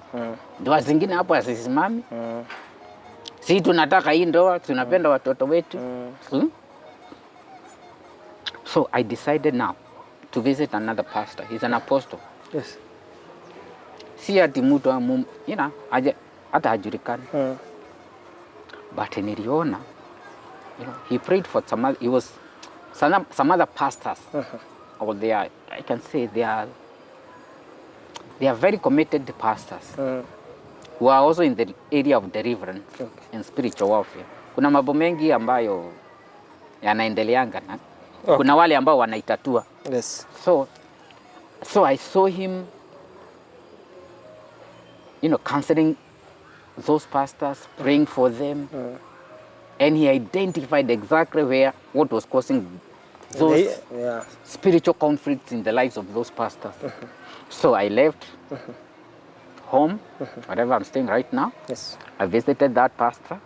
Ndoa zingine hapo asisimami. Sisi tunataka hii ndoa, tunapenda watoto wetu. So I decided now to visit another pastor. He's an apostle. Yes. Si ati mtu you know, hata hajulikani. But niliona, you know, he prayed for some other pastors. Or I can say they are they are very committed pastors who are also in the area of deliverance and spiritual warfare. Kuna mambo mengi ambayo yanaendeleanga na kuna wale ambao wanaitatua. Yes. So I saw him, counseling those pastors, praying for them, and he identified exactly what was causing those spiritual conflicts in the lives of those pastors. So I left home, wherever I'm staying right now. Yes. I visited that pastor.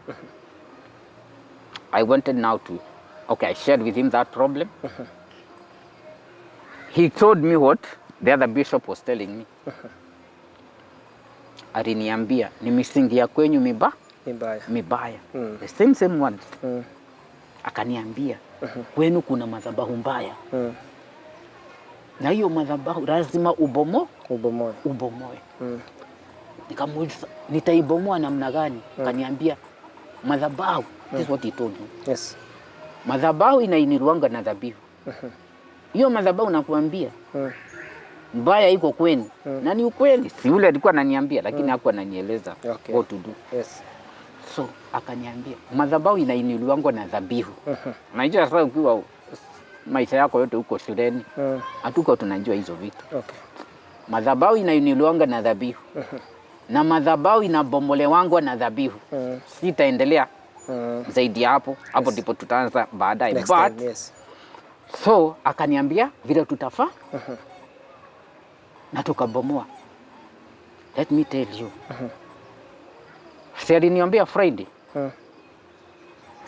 I wanted now I shared with him that problem. He told me what the other bishop was telling me. Aliniambia ni misingi ya kwenyu mibaya. The same ones. Akaniambia kwenu kuna madhabahu mbaya. Na hiyo madhabahu lazima ubomoe. Nikamuuliza nitaibomoa namna gani? Akaniambia madhabahu, this is what he told me. Yes. Madhabahu inainiruanga na dhabihu. Hiyo madhabahu nakuambia mbaya iko kwenu. Na ni ukweli. Si yule alikuwa ananiambia lakini hakuwa ananieleza what to do. Yes. So akaniambia madhabahu inainiruanga na dhabihu. Unajua sasa ukiwa maisha yako yote huko shuleni hatuko tunajua hizo vitu. Madhabahu inainiruanga na dhabihu. Na madhabahu inabomolewangwa na dhabihu. Sitaendelea zaidi hapo. Hapo ndipo tutaanza baadaye. But yes. So akaniambia vile tutafaa na tukabomoa. Let me tell you. Si aliniambia Friday.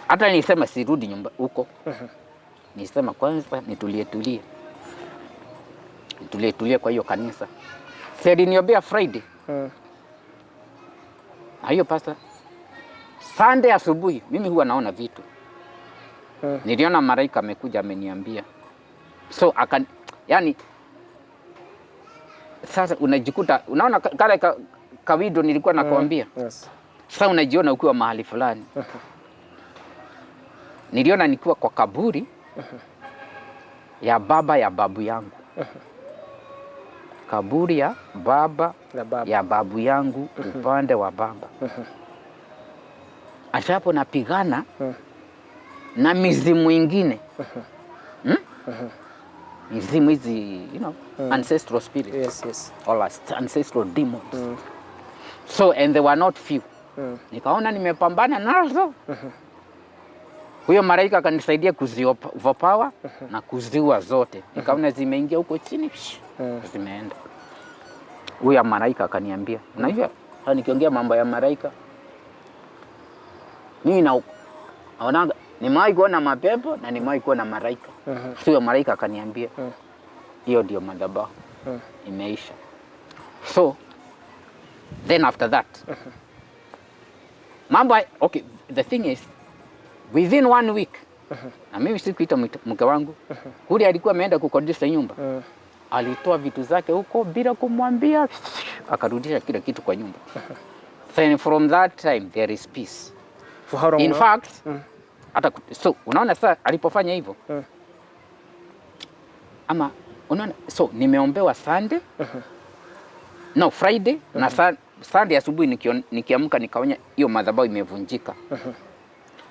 Hata nilisema sirudi nyumba huko. Nilisema kwanza nitulie kwa hiyo kanisa. Si aliniambia Friday. Na hiyo pastor Sunday asubuhi mimi huwa naona vitu. Niliona malaika amekuja ameniambia. So sasa unajikuta unaona kale kawido nilikuwa nakwambia. Yes. Sasa unajiona ukiwa mahali fulani. Niliona nikiwa kwa kaburi ya baba ya babu yangu. Kaburi ya baba ya babu yangu upande wa baba. Ashapo napigana na mizimu ingine. Mizimu hizi, ancestral spirits. Yes. All ancestral demons. So, and they were not few. Nikaona nimepambana nazo. Huyo malaika akanisaidia kuzi-overpower na kuziua zote. Nikaona zimeingia huko chini, zimeenda. Huyo malaika akaniambia, unajua, nikiongea mambo ya malaika, mimi naona nimewahi kuona mapepo na nimewahi kuona malaika. Huyo malaika akaniambia, hiyo ndio madhabahu. Imeisha. So, then after that, the thing is, within 1 week, na mimi sikuita mke wangu, kule alikuwa ameenda kukodisha nyumba. Alitoa vitu zake huko bila kumwambia, akarudisha kila kitu kwa nyumba. Then from that time there is peace. For how long? In fact, unaona sasa alipofanya hivyo. Ama unaona nimeombewa Sunday. No, Friday na Sunday asubuhi nikiamka nikaona hiyo madhabahu imevunjika.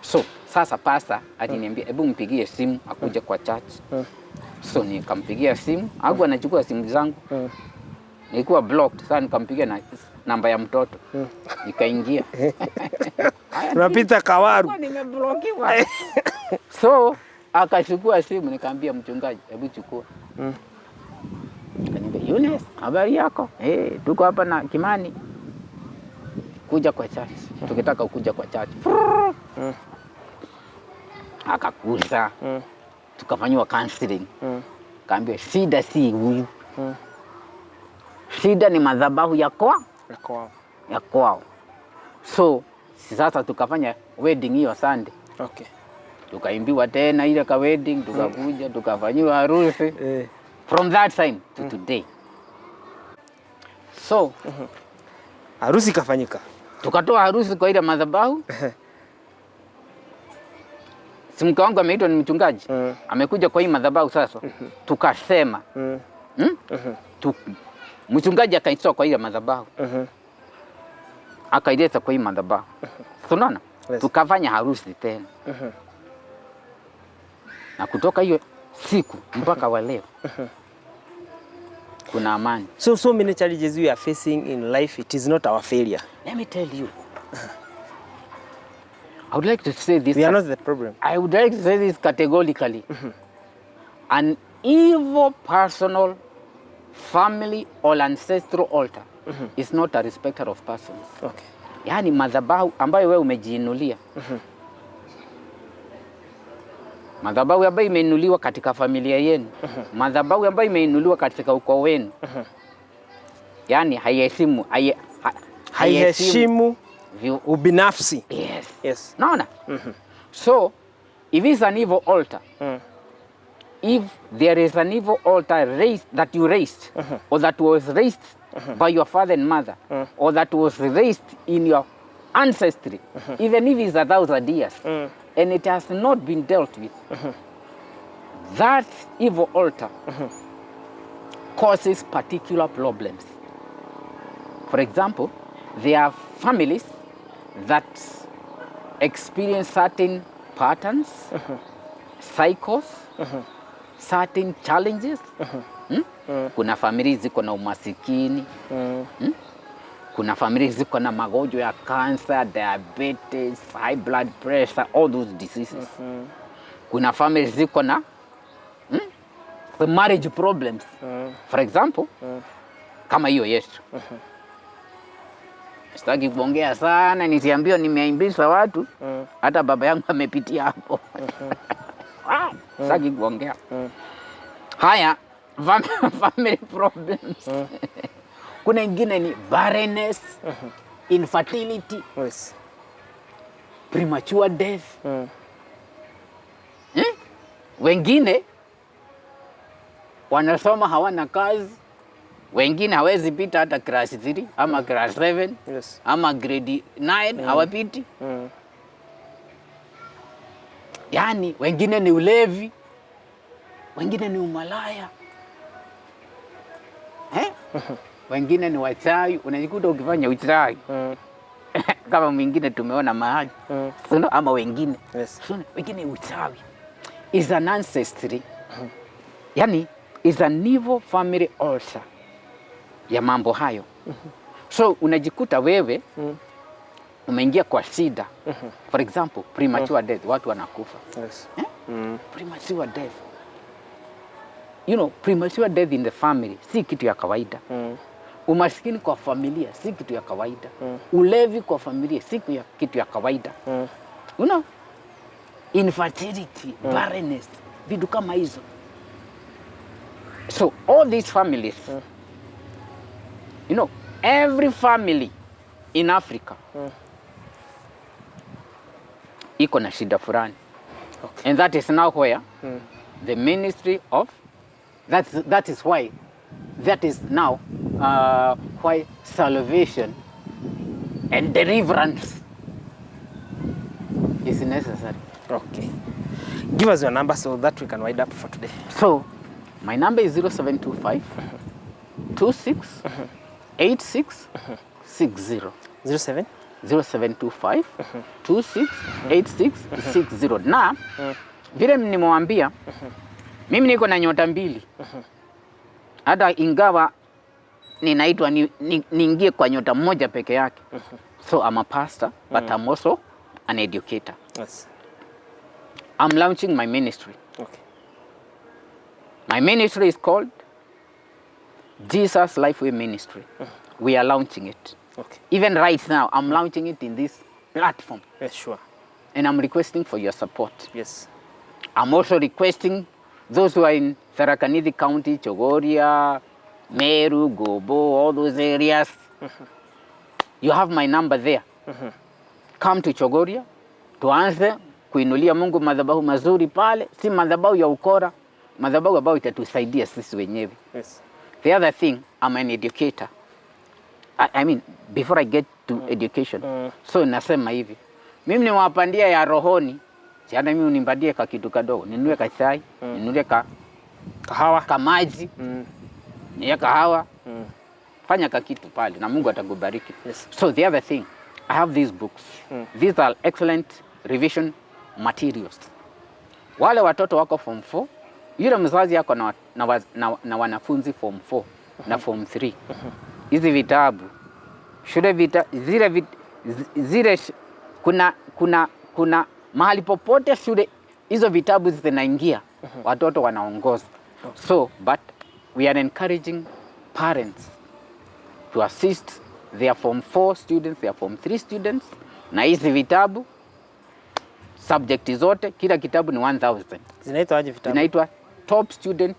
So sasa pastor aliniambia hebu mpigie simu akuje kwa church. So nikampigia simu, hakuwa anachukua simu zangu. Nilikuwa blocked, sasa nikampigia na namba ya mtoto. Nikaingia. Unapita kawaru. Nimeblokiwa. So akachukua simu nikamwambia mchungaji, hebu chukua. Akaniambia, "Yunus, habari yako? Tuko hapa na Kimani. Kuja kwa church. Tukitaka kuja kwa church." Akakuza. Tukafanywa counseling. Kaambia shida si huyu. Shida ni madhabahu ya kwao. So sasa tukafanya wedding hiyo Sunday. Tukaimbiwa tena ile ka wedding, tukakuja tukafanywa harusi. From that time to today. So harusi kafanyika. Tukatoa harusi kwa ile madhabahu. Mke wangu ameitwa ni mchungaji. Amekuja kwa hii madhabahu sasa. Tukasema. Mchungaji akaitoa kwa ile madhabahu. Akaileta kwa hii madhabahu. Unaona? Yes. Tukafanya harusi tena. Na kutoka hiyo siku mpaka wa leo kuna amani. So many challenges we are facing in life, it is not our failure. Let me tell you. I would like to say this. We are not the problem. I would like to say this categorically. An evil personal, family or ancestral altar is not a respecter of persons. Okay. Yani madhabahu ambayo wewe umejiinulia. Madhabahu ambayo imeinuliwa katika familia yenu. Madhabahu ambayo imeinuliwa katika ukoo wenu. Yani haiheshimu ubinafsi. Yes. Yes. Naona? So, if it's an evil altar, if there is an evil altar raised that you raised, or that was raised by your father and mother, or that was raised in your ancestry, even if it's 1,000 years, and it has not been dealt with, that evil altar causes particular problems. For example, there are families that experience certain patterns, cycles, certain challenges. Kuna familia ziko na umasikini. Kuna familia ziko na magonjwa ya cancer, diabetes, high blood pressure, all those diseases. Kuna familia ziko na the marriage problems. For example, kama hiyo Yesu. Sitaki kuongea sana, nisiambiwa nimeaimbisha watu. Hata baba yangu amepitia hapo. Sitaki kuongea. Haya, family problems. Kuna ingine ni barrenness, infertility, Yes. premature death. Wengine wanasoma hawana kazi. Wengine hawezi pita hata class 3 ama class 7, Yes. ama grade 9 hawapiti. Yani wengine ni ulevi, wengine ni umalaya. Wengine ni wachawi, unajikuta ukifanya uchawi. Kama mwingine tumeona mahali. Ama wengine. Yes. Wengine uchawi. Is an ancestry. Yani is an evil family altar ya mambo hayo. So unajikuta wewe umeingia kwa shida. For example, premature death, watu wanakufa. Yes. Premature death. You know, premature death in the family si kitu ya kawaida. Umaskini kwa familia si kitu ya kawaida. Ulevi kwa familia si kitu ya kawaida. You know, infertility, barrenness, vitu kama hizo. So all these families, you know, every family in Africa iko na shida fulani. Okay. And that is now where the ministry of, that is now why salvation and deliverance is necessary. Okay. Give us your number so that we can wind up for today. So, my number is 0725 26 86 60. 07 0725 26 86 60. Na vile nimewambia, mimi niko na nyota mbili. Hata ingawa ninaitwa niingie kwa nyota moja peke yake. So I'm a pastor, but I'm also an educator. Yes. I'm launching my ministry. Okay. My ministry is called Jesus Lifeway Ministry. We are launching it. Okay. Even right now, I'm launching it in this platform. Yes, sure. And I'm requesting for your support. Yes. I'm also requesting those who are in Tharaka Nithi County, Chogoria, Meru, Gobo, all those areas. You have my number there. Come to Chogoria, tuanze kuinulia Mungu madhabahu mazuri pale, si madhabahu ya ukora, madhabahu ambayo itatusaidia sisi wenyewe. Yes. The other thing, I'm an educator. I mean, before I get to education, so nasema hivi, mimi niwapandia ya rohoni, si hata mimi unimbadie ka kitu kadogo, ninunue ka chai, ninunue kahawa, ka maji, niya kahawa, fanya kakitu pale na Mungu atakubariki. Yes. So the other thing, I have these books. These are excellent revision materials. Wale watoto wako form 4, yule mzazi yako na wanafunzi form 4 na form 3. Hizi vitabu shule zile kuna mahali popote shule hizo vitabu zinaingia, watoto wanaongoza. So but we are encouraging parents to assist their form 4 students, their form 3 students na hizi vitabu subject zote. Kila kitabu ni 1000. Zinaitwa aje vitabu? Zinaitwa Top Student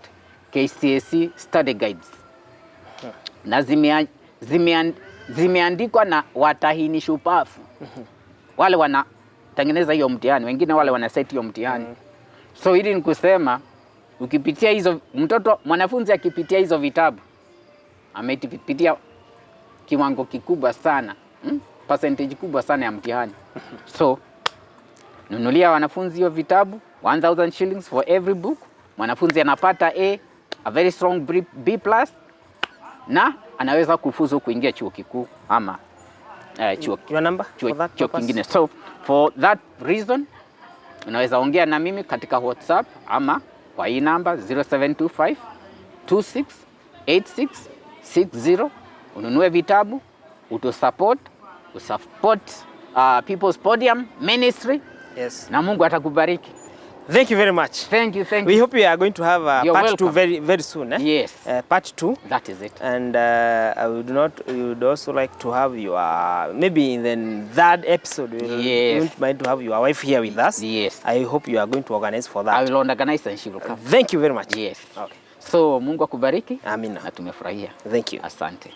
KCSE Study Guides. Na zimeandikwa na watahini shupafu. Wale wanatengeneza hiyo mtihani, wengine wale wana set hiyo mtihani. So hili ni kusema ukipitia hizo, mwanafunzi akipitia hizo vitabu amepitia kiwango kikubwa sana, percentage kubwa sana ya mtihani. So nunulia wanafunzi hiyo vitabu, 1000 shillings for every book. Mwanafunzi anapata a very strong B+, na anaweza kufuzu kuingia chuo kikuu ama chuo kingine. So for that reason unaweza ongea na mimi katika WhatsApp ama kwa hii namba 0725 268660. Ununue vitabu, usupport People's Podium Ministry. Yes. Na Mungu atakubariki. Thank you very much. Thank you. We hope you are going to have You're part welcome. 2 very, very soon. Yes. Part 2. That is it. And I would also like to have your, maybe in the 3rd episode, we don't mind to have your wife here with us. Yes. I hope you are going to organize for that. I will organize and she will come. Thank you very much. Yes. Okay. So Mungu akubariki. Amina. Na tumefurahia. Thank you. Asante.